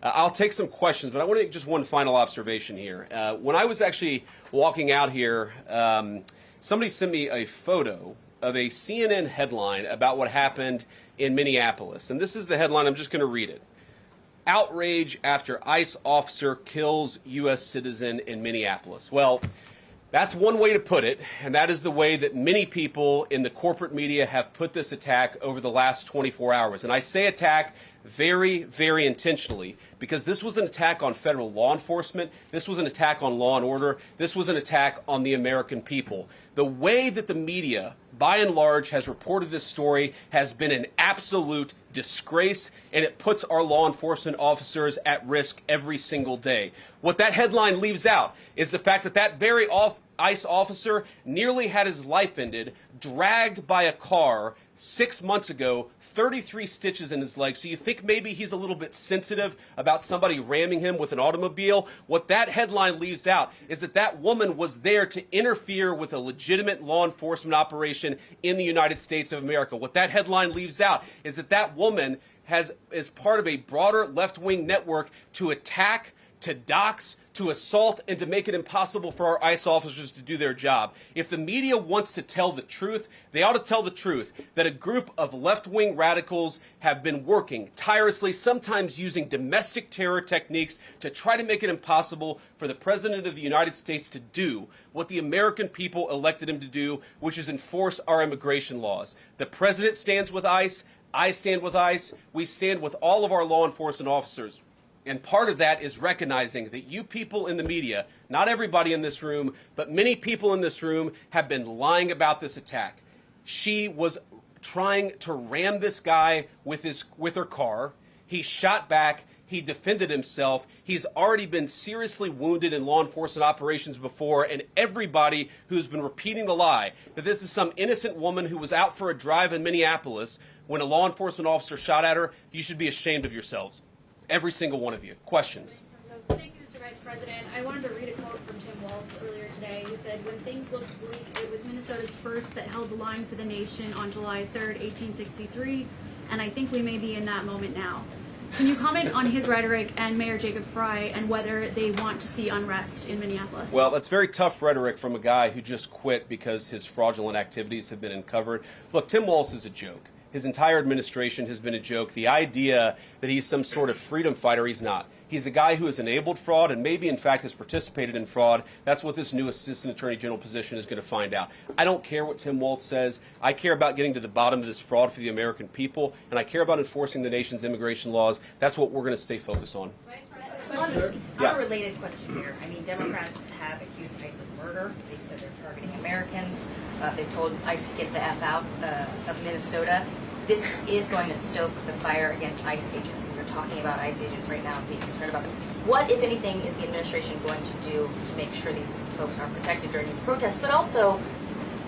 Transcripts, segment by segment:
I'll take some questions, but I want to make just one final observation here. When I was actually walking out here, somebody sent me a photo of a CNN headline about what happened in Minneapolis. And this is the headline. I'm just going to read it. Outrage after ICE officer kills U.S. citizen in Minneapolis. Well, that's one way to put it, and that is the way that many people in the corporate media have put this attack over the last 24 hours. And I say attack very, very intentionally, because this was an attack on federal law enforcement. This was an attack on law and order. This was an attack on the American people. The way that the media, by and large, has reported this story has been an absolute disgrace, and it puts our law enforcement officers at risk every single day. What that headline leaves out is the fact that that very ICE officer nearly had his life ended, dragged by a car 6 months ago, 33 stitches in his leg. So you think maybe he's a little bit sensitive about somebody ramming him with an automobile? What that headline leaves out is that that woman was there to interfere with a legitimate law enforcement operation in the United States of America. What that headline leaves out is that that woman is part of a broader left-wing network to attack, to dox, to assault, and to make it impossible for our ICE officers to do their job. If the media wants to tell the truth, they ought to tell the truth that a group of left-wing radicals have been working tirelessly, sometimes using domestic terror techniques to try to make it impossible for the President of the United States to do what the American people elected him to do, which is enforce our immigration laws. The President stands with ICE. I stand with ICE. We stand with all of our law enforcement officers. And part of that is recognizing that you people in the media, not everybody in this room, but many people in this room have been lying about this attack. She was trying to ram this guy with her car. He shot back. He defended himself. He's already been seriously wounded in law enforcement operations before, and everybody who's been repeating the lie that this is some innocent woman who was out for a drive in Minneapolis when a law enforcement officer shot at her, you should be ashamed of yourselves. Every single one of you. Questions? Thank you, Mr. Vice President. I wanted to read a quote from Tim Walz earlier today. He said, "When things looked bleak, it was Minnesota's first that held the line for the nation on July 3rd, 1863, and I think we may be in that moment now." Can you comment on his rhetoric and Mayor Jacob Frey and whether they want to see unrest in Minneapolis? Well, that's very tough rhetoric from a guy who just quit because his fraudulent activities have been uncovered. Look, Tim Walz is a joke. His entire administration has been a joke. The idea that he's some sort of freedom fighter, he's not. He's a guy who has enabled fraud and maybe, in fact, has participated in fraud. That's what this new Assistant Attorney General position is going to find out. I don't care what Tim Walz says. I care about getting to the bottom of this fraud for the American people, and I care about enforcing the nation's immigration laws. That's what we're going to stay focused on. Unrelated question here. I mean, Democrats have accused ICE of murder. They've said they're targeting Americans. They've told ICE to get the F out of Minnesota. This is going to stoke the fire against ICE agents. And we're talking about ICE agents right now and being concerned about them. What, if anything, is the administration going to do to make sure these folks are protected during these protests? But also,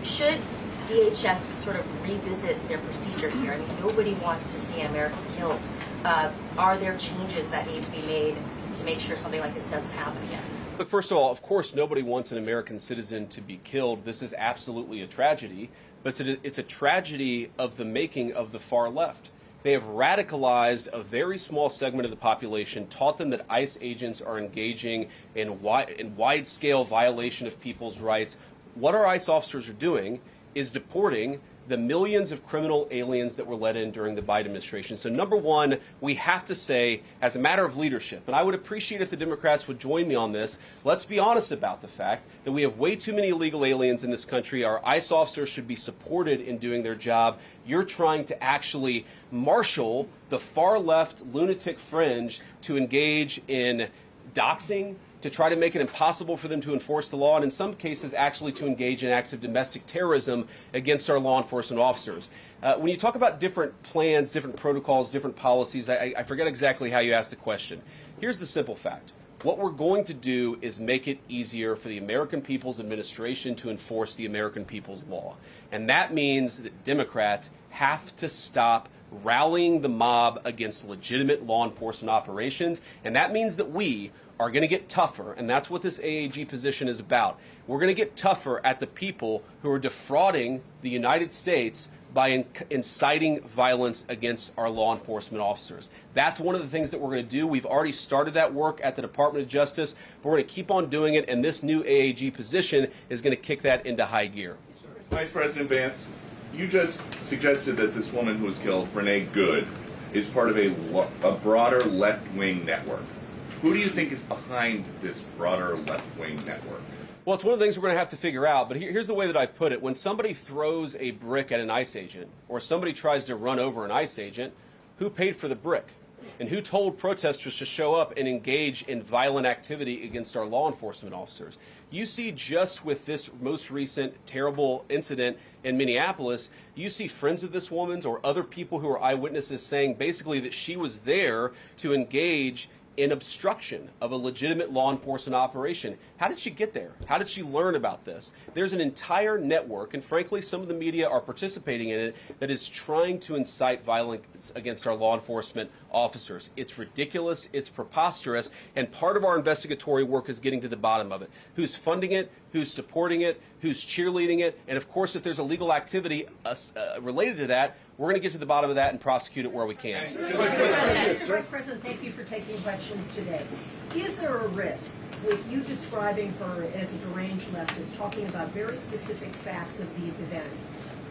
should DHS sort of revisit their procedures here? I mean, nobody wants to see an American killed. Are there changes that need to be made to make sure something like this doesn't happen again? Look, first of all, of course, nobody wants an American citizen to be killed. This is absolutely a tragedy, but it's a tragedy of the making of the far left. They have radicalized a very small segment of the population, taught them that ICE agents are engaging in wide-scale violation of people's rights. What our ICE officers are doing is deporting the millions of criminal aliens that were let in during the Biden administration. So number one, we have to say, as a matter of leadership, and I would appreciate if the Democrats would join me on this, let's be honest about the fact that we have way too many illegal aliens in this country. Our ICE officers should be supported in doing their job. You're trying to actually marshal the far left lunatic fringe to engage in doxing, to try to make it impossible for them to enforce the law, and in some cases actually to engage in acts of domestic terrorism against our law enforcement officers. When you talk about different plans, different protocols, different policies, I forget exactly how you asked the question. Here's the simple fact. What we're going to do is make it easier for the American people's administration to enforce the American people's law. And that means that Democrats have to stop rallying the mob against legitimate law enforcement operations, and that means that we are going to get tougher, and that's what this AAG position is about. We're going to get tougher at the people who are defrauding the United States by inciting violence against our law enforcement officers. That's one of the things that we're going to do. We've already started that work at the Department of Justice, but we're going to keep on doing it, and this new AAG position is going to kick that into high gear. Vice President Vance, you just suggested that this woman who was killed, Renee Good, is part of a broader left-wing network. Who do you think is behind this broader left-wing network? Well, it's one of the things we're going to have to figure out, but here's the way that I put it. When somebody throws a brick at an ICE agent, or somebody tries to run over an ICE agent, who paid for the brick? And who told protesters to show up and engage in violent activity against our law enforcement officers? You see, just with this most recent terrible incident in Minneapolis, you see friends of this woman's or other people who are eyewitnesses saying basically that she was there to engage in obstruction of a legitimate law enforcement operation. How did she get there? How did she learn about this? There's an entire network, and frankly, some of the media are participating in it, that is trying to incite violence against our law enforcement officers. It's ridiculous, it's preposterous, and part of our investigatory work is getting to the bottom of it. Who's funding it? Who's supporting it? Who's cheerleading it? And of course, if there's illegal activity related to that, we're going to get to the bottom of that and prosecute it where we can. Mr. Vice President, thank you for taking questions today. Is there a risk with you describing her as a deranged leftist, talking about very specific facts of these events,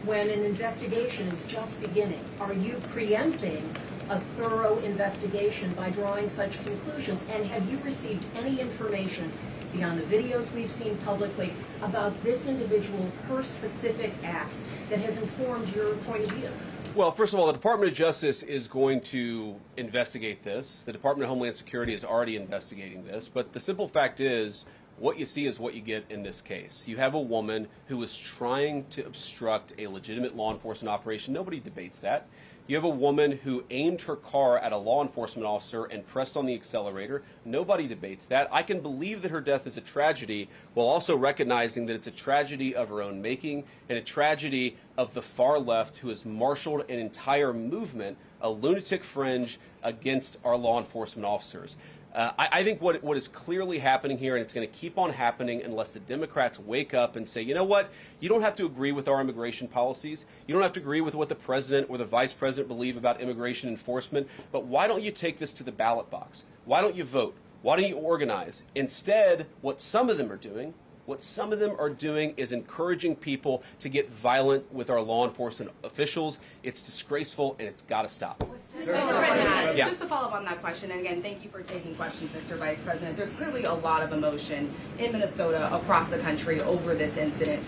when an investigation is just beginning? Are you preempting a thorough investigation by drawing such conclusions? And have you received any information beyond the videos we've seen publicly about this individual, her specific acts, that has informed your point of view? Well, first of all, the Department of Justice is going to investigate this. The Department of Homeland Security is already investigating this. But the simple fact is, what you see is what you get in this case. You have a woman who is trying to obstruct a legitimate law enforcement operation. Nobody debates that. You have a woman who aimed her car at a law enforcement officer and pressed on the accelerator. Nobody debates that. I can believe that her death is a tragedy, while also recognizing that it's a tragedy of her own making and a tragedy of the far left, who has marshaled an entire movement, a lunatic fringe, against our law enforcement officers. I think what is clearly happening here, and it's going to keep on happening unless the Democrats wake up and say, you know what, you don't have to agree with our immigration policies. You don't have to agree with what the president or the vice president believe about immigration enforcement, but why don't you take this to the ballot box? Why don't you vote? Why don't you organize? Instead, what some of them are doing is encouraging people to get violent with our law enforcement officials. It's disgraceful, and it's got to stop. Just to follow up on that question, and again, thank you for taking questions, Mr. Vice President. There's clearly a lot of emotion in Minnesota, across the country, over this incident.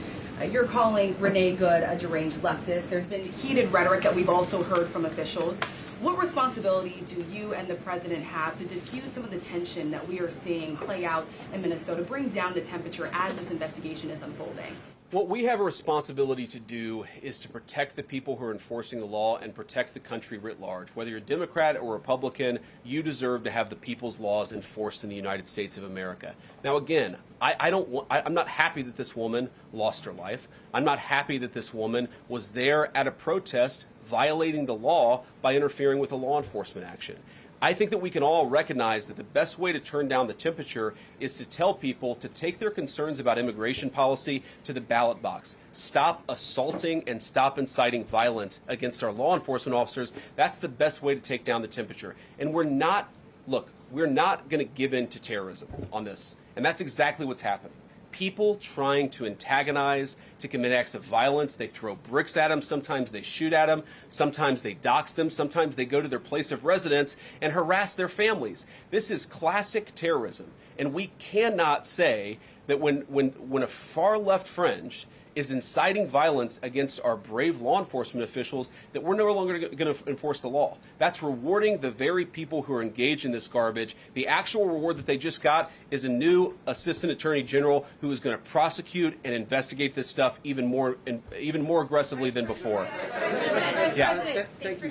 You're calling Renee Good a deranged leftist. There's been heated rhetoric that we've also heard from officials. What responsibility do you and the president have to diffuse some of the tension that we are seeing play out in Minnesota, bring down the temperature as this investigation is unfolding? What we have a responsibility to do is to protect the people who are enforcing the law and protect the country writ large. Whether you're Democrat or Republican, you deserve to have the people's laws enforced in the United States of America. Now, again, I'm not happy that this woman lost her life. I'm not happy that this woman was there at a protest violating the law by interfering with a law enforcement action. I think that we can all recognize that the best way to turn down the temperature is to tell people to take their concerns about immigration policy to the ballot box. Stop assaulting and stop inciting violence against our law enforcement officers. That's the best way to take down the temperature. And we're not going to give in to terrorism on this. And that's exactly what's happening. People trying to antagonize, to commit acts of violence. They throw bricks at them. Sometimes they shoot at them. Sometimes they dox them. Sometimes they go to their place of residence and harass their families. This is classic terrorism. And we cannot say that when a far left fringe is inciting violence against our brave law enforcement officials, that we're no longer going to enforce the law. That's rewarding the very people who are engaged in this garbage. The actual reward that they just got is a new assistant attorney general who is going to prosecute and investigate this stuff even more aggressively than before. Yeah. Thanks for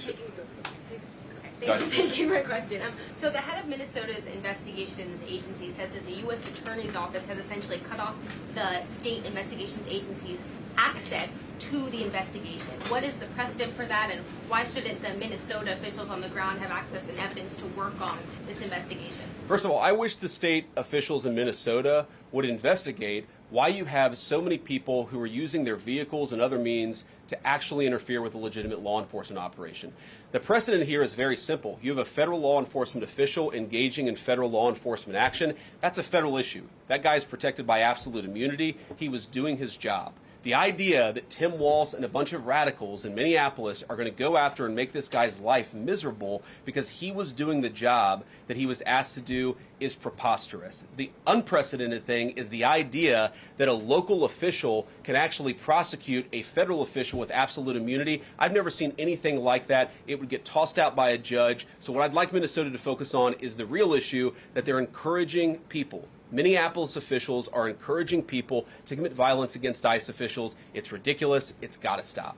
taking my question. So the head of Minnesota's investigations agency says that the U.S. Attorney's Office has essentially cut off the state investigations agency's access to the investigation. What is the precedent for that, and why shouldn't the Minnesota officials on the ground have access and evidence to work on this investigation? First of all, I wish the state officials in Minnesota would investigate why you have so many people who are using their vehicles and other means to actually interfere with a legitimate law enforcement operation. The precedent here is very simple. You have a federal law enforcement official engaging in federal law enforcement action. That's a federal issue. That guy is protected by absolute immunity. He was doing his job. The idea that Tim Walz and a bunch of radicals in Minneapolis are going to go after and make this guy's life miserable because he was doing the job that he was asked to do is preposterous. The unprecedented thing is the idea that a local official can actually prosecute a federal official with absolute immunity. I've never seen anything like that. It would get tossed out by a judge. So what I'd like Minnesota to focus on is the real issue that they're encouraging people. Minneapolis officials are encouraging people to commit violence against ICE officials. It's ridiculous. It's got to stop.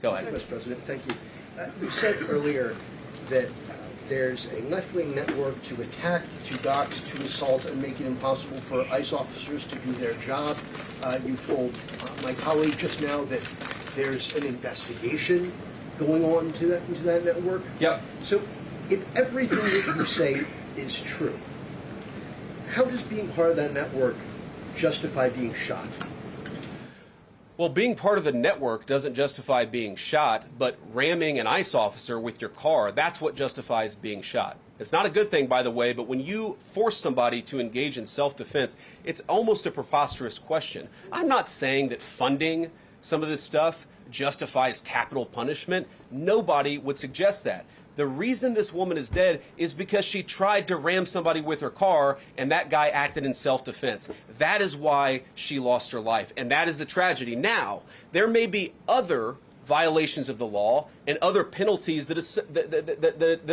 Go ahead. Mr. President, thank you. You said earlier that there's a left-wing network to attack, to dox, to assault, and make it impossible for ICE officers to do their job. You told my colleague just now that there's an investigation going on into that network. Yep. So if everything that you say is true, how does being part of that network justify being shot? Well, being part of the network doesn't justify being shot, but ramming an ICE officer with your car, that's what justifies being shot. It's not a good thing, by the way, but when you force somebody to engage in self-defense, it's almost a preposterous question. I'm not saying that funding some of this stuff justifies capital punishment. Nobody would suggest that. The reason this woman is dead is because she tried to ram somebody with her car and that guy acted in self-defense. That is why she lost her life, and that is the tragedy. Now, there may be other violations of the law and other penalties that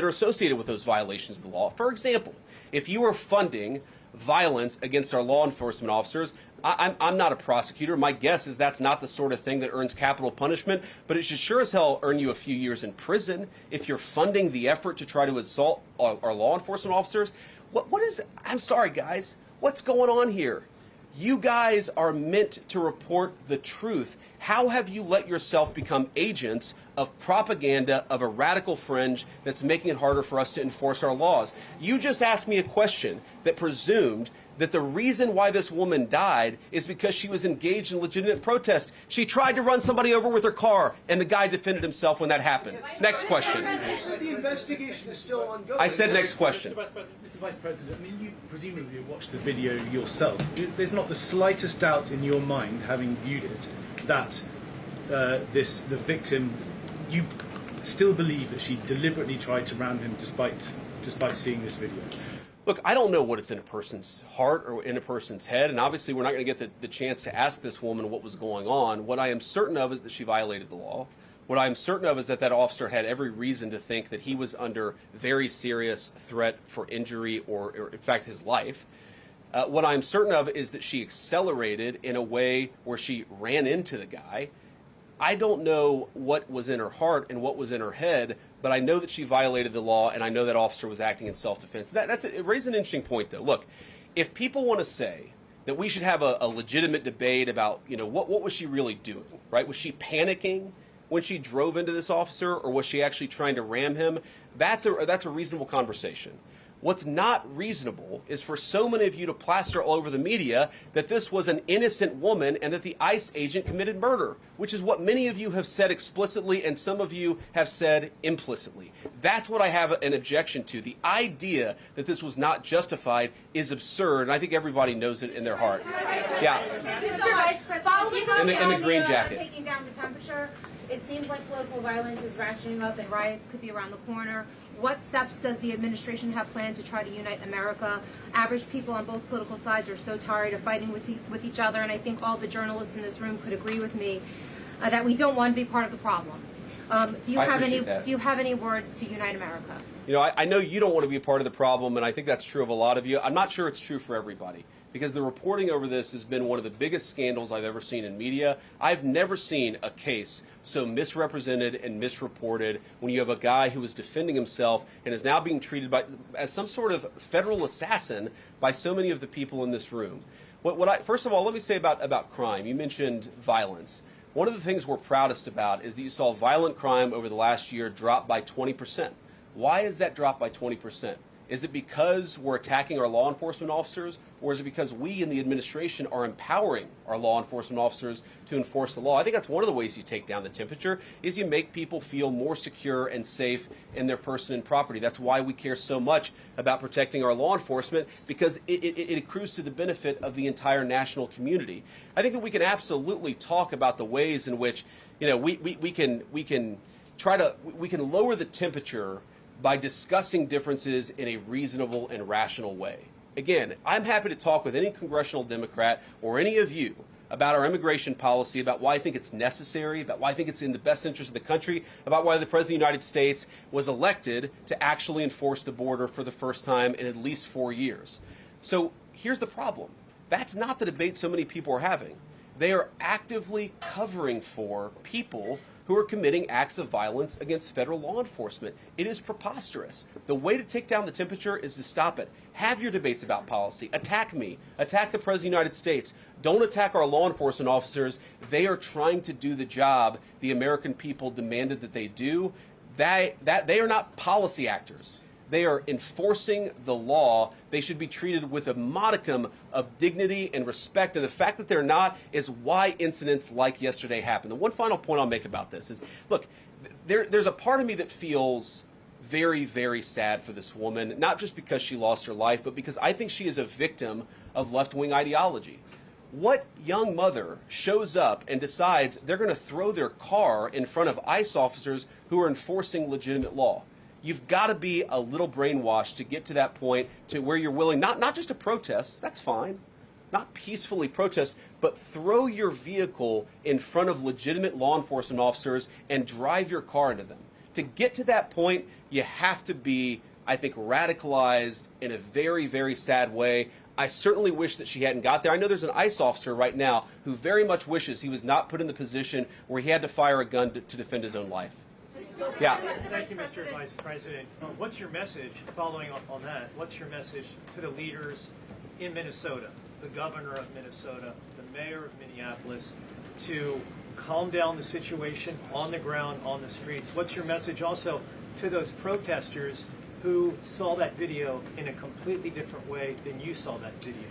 are associated with those violations of the law. For example, if you are funding violence against our law enforcement officers, I'm not a prosecutor. My guess is that's not the sort of thing that earns capital punishment, but it should sure as hell earn you a few years in prison if you're funding the effort to try to assault our law enforcement officers. I'm sorry, guys, what's going on here? You guys are meant to report the truth. How have you let yourself become agents of propaganda of a radical fringe that's making it harder for us to enforce our laws? You just asked me a question that presumed that the reason why this woman died is because she was engaged in legitimate protest. She tried to run somebody over with her car, and the guy defended himself when that happened. Next question. The investigation is still ongoing. I said next question. Mr. Vice President, I mean, you presumably watched the video yourself. There's not the slightest doubt in your mind, having viewed it, that the victim, you still believe that she deliberately tried to ram him despite seeing this video? Look, I don't know what is in a person's heart or in a person's head, and obviously we're not going to get the chance to ask this woman what was going on. What I am certain of is that she violated the law. What I am certain of is that that officer had every reason to think that he was under very serious threat for injury or in fact, his life. What I'm certain of is that she accelerated in a way where she ran into the guy. I don't know what was in her heart and what was in her head, but I know that she violated the law, and I know that officer was acting in self-defense. It raises an interesting point, though. Look, if people want to say that we should have a legitimate debate about, what was she really doing, right? Was she panicking when she drove into this officer, or was she actually trying to ram him? That's a reasonable conversation. What's not reasonable is for so many of you to plaster all over the media that this was an innocent woman and that the ICE agent committed murder, which is what many of you have said explicitly and some of you have said implicitly. That's what I have an objection to. The idea that this was not justified is absurd, and I think everybody knows it in their heart. Yeah. Mr. Vice President, in the green jacket. Taking down the temperature. It seems like political violence is ratcheting up and riots could be around the corner. What steps does the administration have planned to try to unite America? Average people on both political sides are so tired of fighting with each other, and I think all the journalists in this room could agree with me that we don't want to be part of the problem. Do you have any words to unite America? I know you don't want to be a part of the problem, and I think that's true of a lot of you. I'm not sure it's true for everybody, because the reporting over this has been one of the biggest scandals I've ever seen in media. I've never seen a case so misrepresented and misreported when you have a guy who was defending himself and is now being treated as some sort of federal assassin by so many of the people in this room. First of all, let me say about crime. You mentioned violence. One of the things we're proudest about is that you saw violent crime over the last year drop by 20%. Why is that drop by 20%? Is it because we're attacking our law enforcement officers, or is it because we in the administration are empowering our law enforcement officers to enforce the law? I think that's one of the ways you take down the temperature, is you make people feel more secure and safe in their person and property. That's why we care so much about protecting our law enforcement, because it accrues to the benefit of the entire national community. I think that we can absolutely talk about the ways in which, you know, we can lower the temperature by discussing differences in a reasonable and rational way. Again, I'm happy to talk with any congressional Democrat or any of you about our immigration policy, about why I think it's necessary, about why I think it's in the best interest of the country, about why the President of the United States was elected to actually enforce the border for the first time in at least 4 years. So here's the problem. That's not the debate so many people are having. They are actively covering for people who are committing acts of violence against federal law enforcement. It is preposterous. The way to take down the temperature is to stop it. Have your debates about policy. Attack me. Attack the President of the United States. Don't attack our law enforcement officers. They are trying to do the job the American people demanded that they do. They are not policy actors. They are enforcing the law. They should be treated with a modicum of dignity and respect. And the fact that they're not is why incidents like yesterday happened. The one final point I'll make about this is, look, there's a part of me that feels very, very sad for this woman, not just because she lost her life, but because I think she is a victim of left-wing ideology. What young mother shows up and decides they're going to throw their car in front of ICE officers who are enforcing legitimate law? You've got to be a little brainwashed to get to that point to where you're willing, not just to protest, that's fine, not peacefully protest, but throw your vehicle in front of legitimate law enforcement officers and drive your car into them. To get to that point, you have to be, I think, radicalized in a very, very sad way. I certainly wish that she hadn't got there. I know there's an ICE officer right now who very much wishes he was not put in the position where he had to fire a gun to defend his own life. Yeah. Thank you, Mr. Vice President. What's your message, following up on that, what's your message to the leaders in Minnesota, the governor of Minnesota, the mayor of Minneapolis, to calm down the situation on the ground, on the streets? What's your message also to those protesters who saw that video in a completely different way than you saw that video?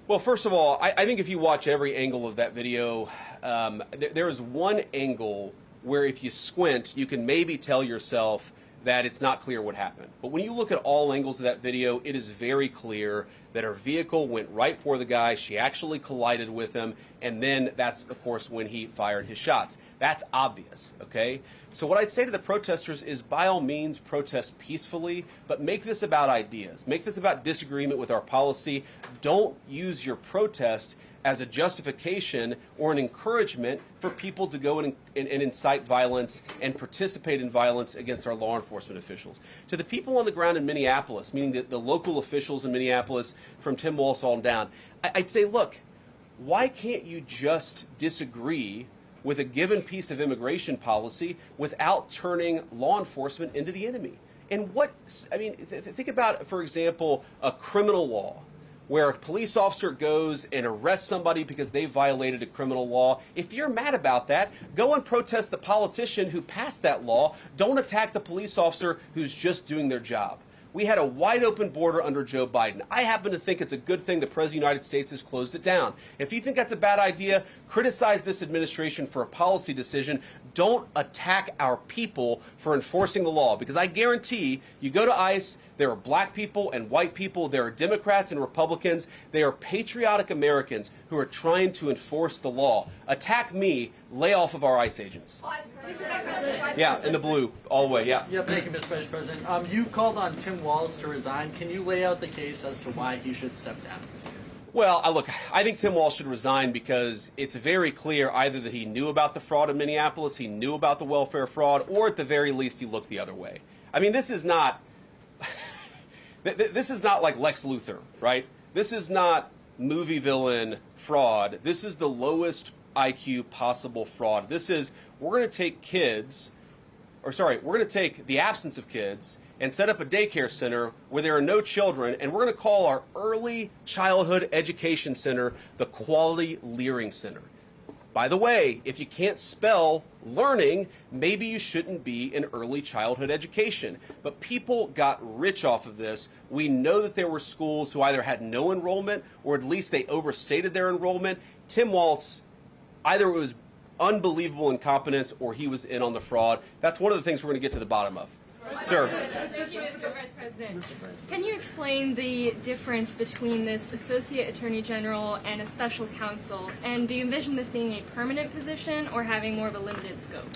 Well, first of all, I think if you watch every angle of that video, there is one angle where if you squint, you can maybe tell yourself that it's not clear what happened. But when you look at all angles of that video, it is very clear that her vehicle went right for the guy. She actually collided with him, and then that's, of course, when he fired his shots. That's obvious, okay? So what I'd say to the protesters is, by all means, protest peacefully, but make this about ideas. Make this about disagreement with our policy. Don't use your protest as a justification or an encouragement for people to go and incite violence and participate in violence against our law enforcement officials. To the people on the ground in Minneapolis, meaning the local officials in Minneapolis from Tim Walz on down, I'd say, look, why can't you just disagree with a given piece of immigration policy without turning law enforcement into the enemy? And think about, for example, a criminal law, where a police officer goes and arrests somebody because they violated a criminal law. If you're mad about that, go and protest the politician who passed that law. Don't attack the police officer who's just doing their job. We had a wide open border under Joe Biden. I happen to think it's a good thing the President of the United States has closed it down. If you think that's a bad idea, criticize this administration for a policy decision. Don't attack our people for enforcing the law, because I guarantee you go to ICE, there are black people and white people, there are Democrats and Republicans, they are patriotic Americans who are trying to enforce the law. Attack me, lay off of our ICE agents. Yeah, in the blue, all the way, yeah. Yeah, thank you, Mr. Vice President. You called on Tim Walz to resign. Can you lay out the case as to why he should step down? Well, look, I think Tim Walz should resign because it's very clear either that he knew about the fraud in Minneapolis, he knew about the welfare fraud, or at the very least he looked the other way. I mean, this is not like Lex Luthor, right? This is not movie villain fraud. This is the lowest IQ possible fraud. This is, we're going to take the absence of kids and set up a daycare center where there are no children, and we're going to call our early childhood education center the Quality Leering Center. By the way, if you can't spell learning, maybe you shouldn't be in early childhood education. But people got rich off of this. We know that there were schools who either had no enrollment or at least they overstated their enrollment. Tim Walz, either it was unbelievable incompetence or he was in on the fraud. That's one of the things we're going to get to the bottom of. Sir. Thank you, Mr. Vice President. Can you explain the difference between this Associate Attorney General and a special counsel? And do you envision this being a permanent position or having more of a limited scope?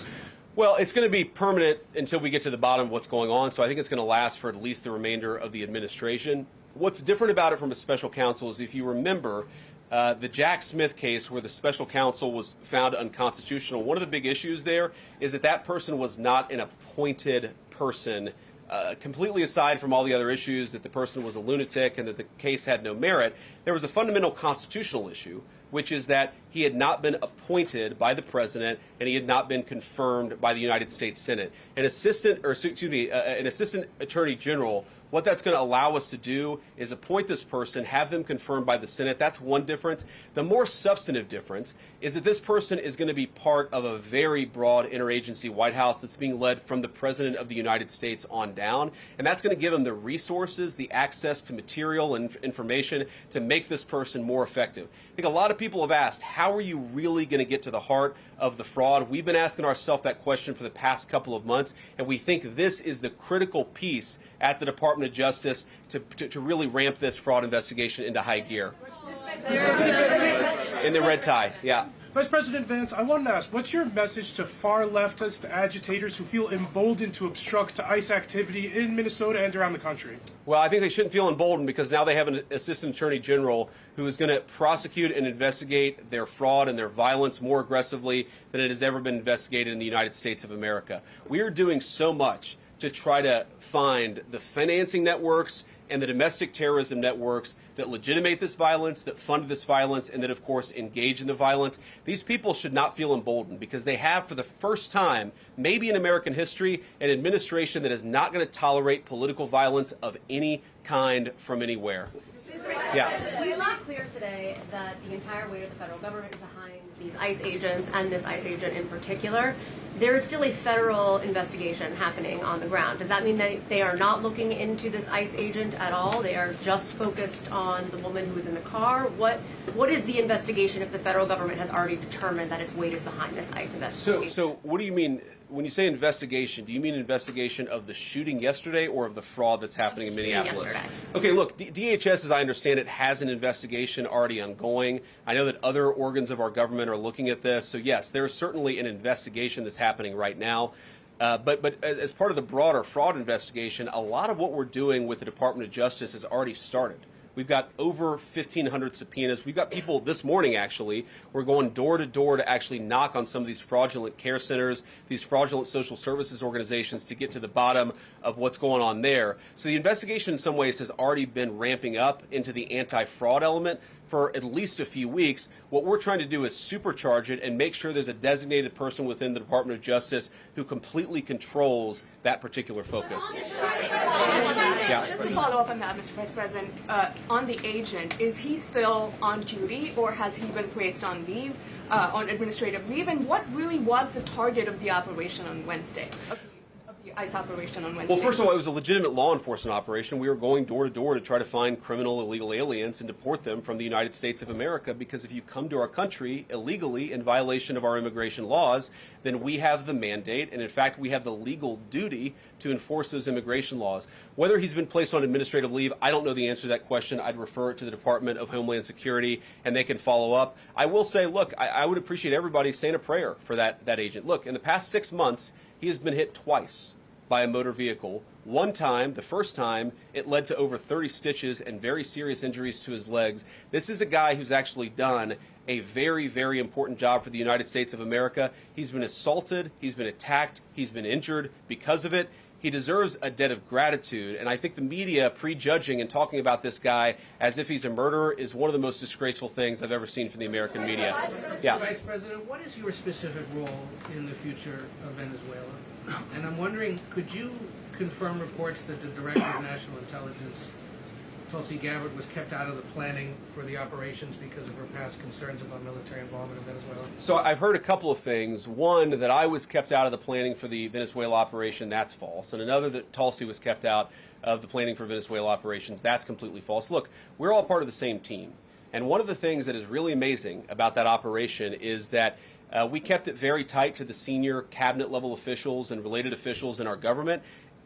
Well, it's going to be permanent until we get to the bottom of what's going on, so I think it's going to last for at least the remainder of the administration. What's different about it from a special counsel is, if you remember, the Jack Smith case where the special counsel was found unconstitutional, one of the big issues there is that that person was not an appointed person, completely aside from all the other issues that the person was a lunatic and that the case had no merit. There was a fundamental constitutional issue, which is that he had not been appointed by the president and he had not been confirmed by the United States Senate. An assistant attorney general, what that's going to allow us to do is appoint this person, have them confirmed by the Senate. That's one difference. The more substantive difference is that this person is going to be part of a very broad interagency White House that's being led from the President of the United States on down. And that's going to give him the resources, the access to material and information to make this person more effective. I think a lot of people have asked, how are you really going to get to the heart of the fraud? We've been asking ourselves that question for the past couple of months, and we think this is the critical piece at the Department of Justice to really ramp this fraud investigation into high gear. In the red tie, yeah. Vice President Vance, I wanted to ask, what's your message to far leftist agitators who feel emboldened to obstruct ICE activity in Minnesota and around the country? Well, I think they shouldn't feel emboldened because now they have an assistant attorney general who is going to prosecute and investigate their fraud and their violence more aggressively than it has ever been investigated in the United States of America. We are doing so much to try to find the financing networks and the domestic terrorism networks that legitimate this violence, that fund this violence, and that, of course, engage in the violence. These people should not feel emboldened because they have, for the first time, maybe in American history, an administration that is not going to tolerate political violence of any kind from anywhere. Yeah. We not clear today that the entire weight of the federal government is behind these ICE agents and this ICE agent in particular. There is still a federal investigation happening on the ground. Does that mean that they are not looking into this ICE agent at all? They are just focused on the woman who was in the car? What is the investigation if the federal government has already determined that its weight is behind this ICE investigation? So what do you mean? When you say investigation, do you mean investigation of the shooting yesterday or of the fraud that's happening in Minneapolis? Yesterday. Okay, look, DHS, as I understand it, has an investigation already ongoing. I know that other organs of our government are looking at this. So, yes, there is certainly an investigation that's happening right now. But as part of the broader fraud investigation, a lot of what we're doing with the Department of Justice has already started. We've got over 1,500 subpoenas. We've got people this morning, actually. We're going door to door to actually knock on some of these fraudulent care centers, these fraudulent social services organizations to get to the bottom of what's going on there. So the investigation in some ways has already been ramping up into the anti-fraud element for at least a few weeks. What we're trying to do is supercharge it and make sure there's a designated person within the Department of Justice who completely controls that particular focus. Yeah. Just to follow up on that, Mr. Vice President, on the agent, is he still on duty or has he been placed on leave, on administrative leave? And what really was the target of the operation on Wednesday? ICE operation on Wednesday? Well, first of all, it was a legitimate law enforcement operation. We were going door to door to try to find criminal illegal aliens and deport them from the United States of America, because if you come to our country illegally in violation of our immigration laws, then we have the mandate, and in fact we have the legal duty to enforce those immigration laws. Whether he's been placed on administrative leave, I don't know the answer to that question. I'd refer it to the Department of Homeland Security and they can follow up. I will say, look, I would appreciate everybody saying a prayer for that agent. Look, in the past 6 months, he has been hit twice by a motor vehicle. One time, the first time, it led to over 30 stitches and very serious injuries to his legs. This is a guy who's actually done a very, very important job for the United States of America. He's been assaulted, he's been attacked, he's been injured because of it. He deserves a debt of gratitude, and I think the media prejudging and talking about this guy as if he's a murderer is one of the most disgraceful things I've ever seen from the American media. Yeah. Vice President, what is your specific role in the future of Venezuela? And I'm wondering, could you confirm reports that the Director of National Intelligence Tulsi Gabbard was kept out of the planning for the operations because of her past concerns about military involvement in Venezuela? So I've heard a couple of things. One, that I was kept out of the planning for the Venezuela operation, that's false. And another, that Tulsi was kept out of the planning for Venezuela operations, that's completely false. Look, we're all part of the same team. And one of the things that is really amazing about that operation is that we kept it very tight to the senior cabinet level officials and related officials in our government.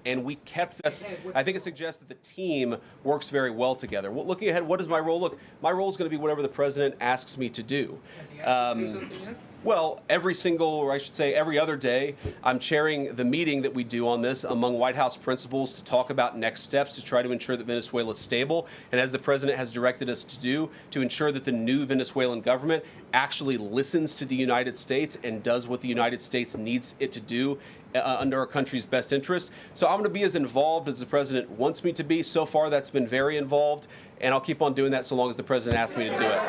And we kept this. I think it suggests that the team works very well together. Well, looking ahead, what is my role? Look, my role is going to be whatever the president asks me to do. Has he asked you to do something yet? Well, or I should say every other day, I'm chairing the meeting that we do on this among White House principals to talk about next steps to try to ensure that Venezuela is stable. And as the president has directed us to do, to ensure that the new Venezuelan government actually listens to the United States and does what the United States needs it to do under our country's best interest. So I'm going to be as involved as the president wants me to be. So far, that's been very involved, and I'll keep on doing that so long as the president asks me to do it.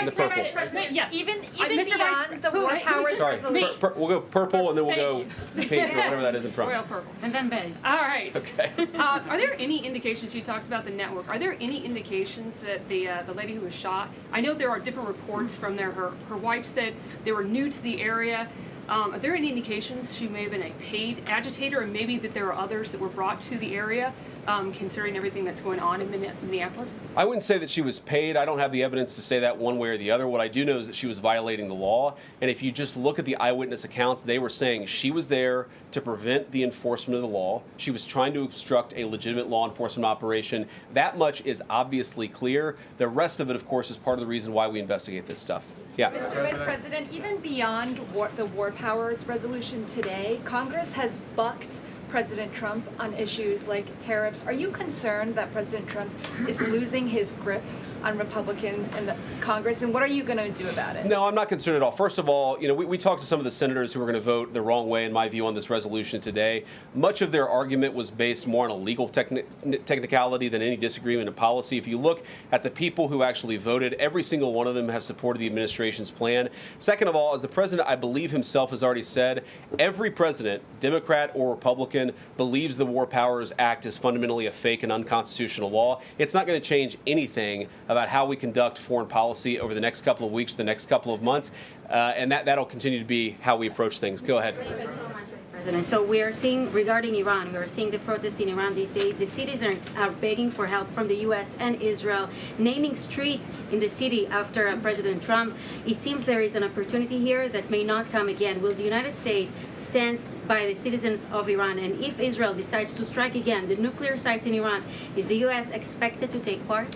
The purple. Yes. Even beyond the war powers resolution. We'll go purple, and then we'll go pink or whatever that is in front. Royal purple. And then beige. All right. Okay. Are there any indications, you talked about the network, are there any indications that the lady who was shot, I know there are different reports from there, her wife said they were new to the area. Are there any indications she may have been a paid agitator, and maybe that there are others that were brought to the area, considering everything that's going on in Minneapolis? I wouldn't say that she was paid. I don't have the evidence to say that one way or the other. What I do know is that she was violating the law. And if you just look at the eyewitness accounts, they were saying she was there to prevent the enforcement of the law. She was trying to obstruct a legitimate law enforcement operation. That much is obviously clear. The rest of it, of course, is part of the reason why we investigate this stuff. Yeah. Mr. Vice President, even beyond the war powers resolution today, Congress has bucked President Trump on issues like tariffs. Are you concerned that President Trump is losing his grip on Republicans in the Congress, and what are you going to do about it? No, I'm not concerned at all. First of all, we talked to some of the senators who were going to vote the wrong way, in my view, on this resolution today. Much of their argument was based more on a legal technicality than any disagreement in policy. If you look at the people who actually voted, every single one of them have supported the administration's plan. Second of all, as the president, I believe himself has already said, every president, Democrat or Republican, believes the War Powers Act is fundamentally a fake and unconstitutional law. It's not going to change anything about how we conduct foreign policy over the next couple of weeks, the next couple of months, and that'll continue to be how we approach things. Go ahead. Thank you so much, Vice President. So we are seeing, regarding Iran, we are seeing the protests in Iran these days. The citizens are begging for help from the U.S. and Israel, naming streets in the city after President Trump. It seems there is an opportunity here that may not come again. Will the United States stand by the citizens of Iran? And if Israel decides to strike again the nuclear sites in Iran, is the U.S. expected to take part?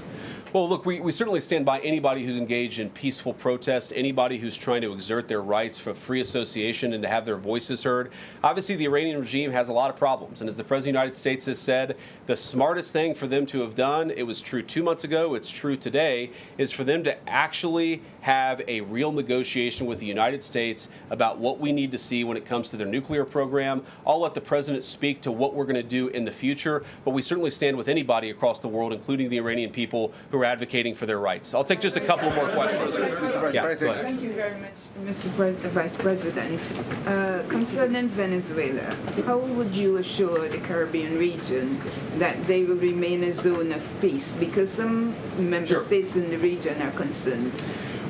Well, look, we certainly stand by anybody who's engaged in peaceful protest, anybody who's trying to exert their rights for free association and to have their voices heard. Obviously, the Iranian regime has a lot of problems. And as the President of the United States has said, the smartest thing for them to have done, it was true 2 months ago, it's true today, is for them to actually have a real negotiation with the United States about what we need to see when it comes to their nuclear program. I'll let the President speak to what we're going to do in the future, but we certainly stand with anybody across the world, including the Iranian people who are advocating for their rights. I'll take just a couple more questions. Yeah, thank you very much, Mr. Vice President. Concerning Venezuela, how would you assure the Caribbean region that they will remain a zone of peace? Because some member states in the region are concerned.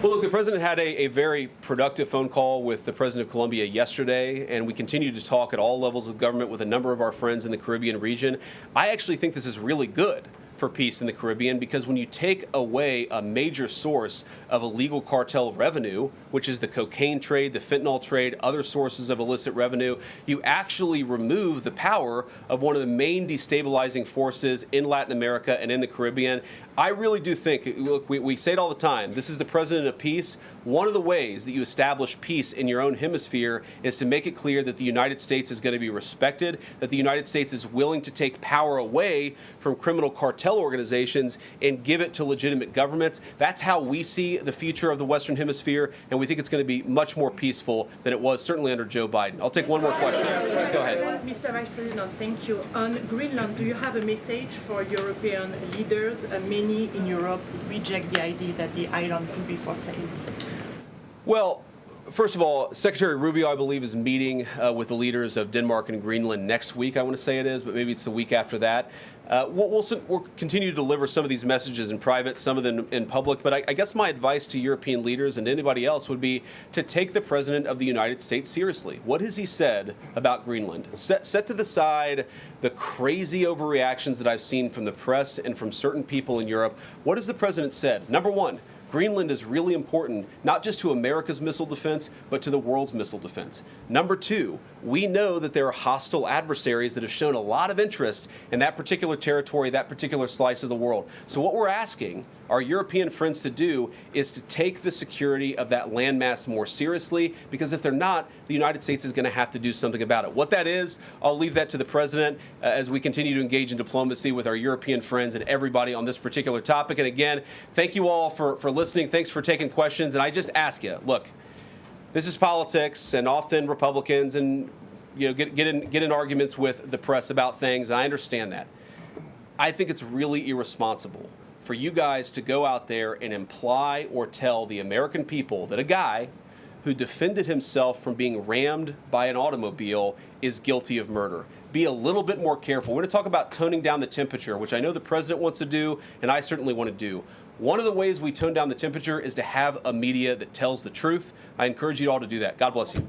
Well, look, the president had a very productive phone call with the president of Colombia yesterday, and we continue to talk at all levels of government with a number of our friends in the Caribbean region. I actually think this is really good for peace in the Caribbean, because when you take away a major source of illegal cartel revenue, which is the cocaine trade, the fentanyl trade, other sources of illicit revenue, you actually remove the power of one of the main destabilizing forces in Latin America and in the Caribbean. I really do think, look, we say it all the time, this is the president of peace. One of the ways that you establish peace in your own hemisphere is to make it clear that the United States is going to be respected, that the United States is willing to take power away from criminal cartel organizations and give it to legitimate governments. That's how we see the future of the Western Hemisphere, and we think it's going to be much more peaceful than it was certainly under Joe Biden. I'll take one more question. Go ahead. Mr. Vice President, thank you. On Greenland, do you have a message for European leaders? Many in Europe reject the idea that the island could be for sale. Well, first of all, Secretary Rubio, I believe, is meeting with the leaders of Denmark and Greenland next week, I want to say it is, but maybe it's the week after that. We'll continue to deliver some of these messages in private, some of them in public, but I guess my advice to European leaders and anybody else would be to take the President of the United States seriously. What has he said about Greenland? Set to the side the crazy overreactions that I've seen from the press and from certain people in Europe. What has the President said? Number one, Greenland is really important, not just to America's missile defense, but to the world's missile defense. Number two, we know that there are hostile adversaries that have shown a lot of interest in that particular territory, that particular slice of the world. So what we're asking our European friends to do is to take the security of that landmass more seriously, because if they're not, the United States is going to have to do something about it. What that is, I'll leave that to the President as we continue to engage in diplomacy with our European friends and everybody on this particular topic. And again, thank you all for listening. Thanks for taking questions. And I just ask you, look, this is politics, and often Republicans and get in arguments with the press about things, and I understand that. I think it's really irresponsible for you guys to go out there and imply or tell the American people that a guy who defended himself from being rammed by an automobile is guilty of murder. Be a little bit more careful. We're going to talk about toning down the temperature, which I know the President wants to do, and I certainly want to do. One of the ways we tone down the temperature is to have a media that tells the truth. I encourage you all to do that. God bless you.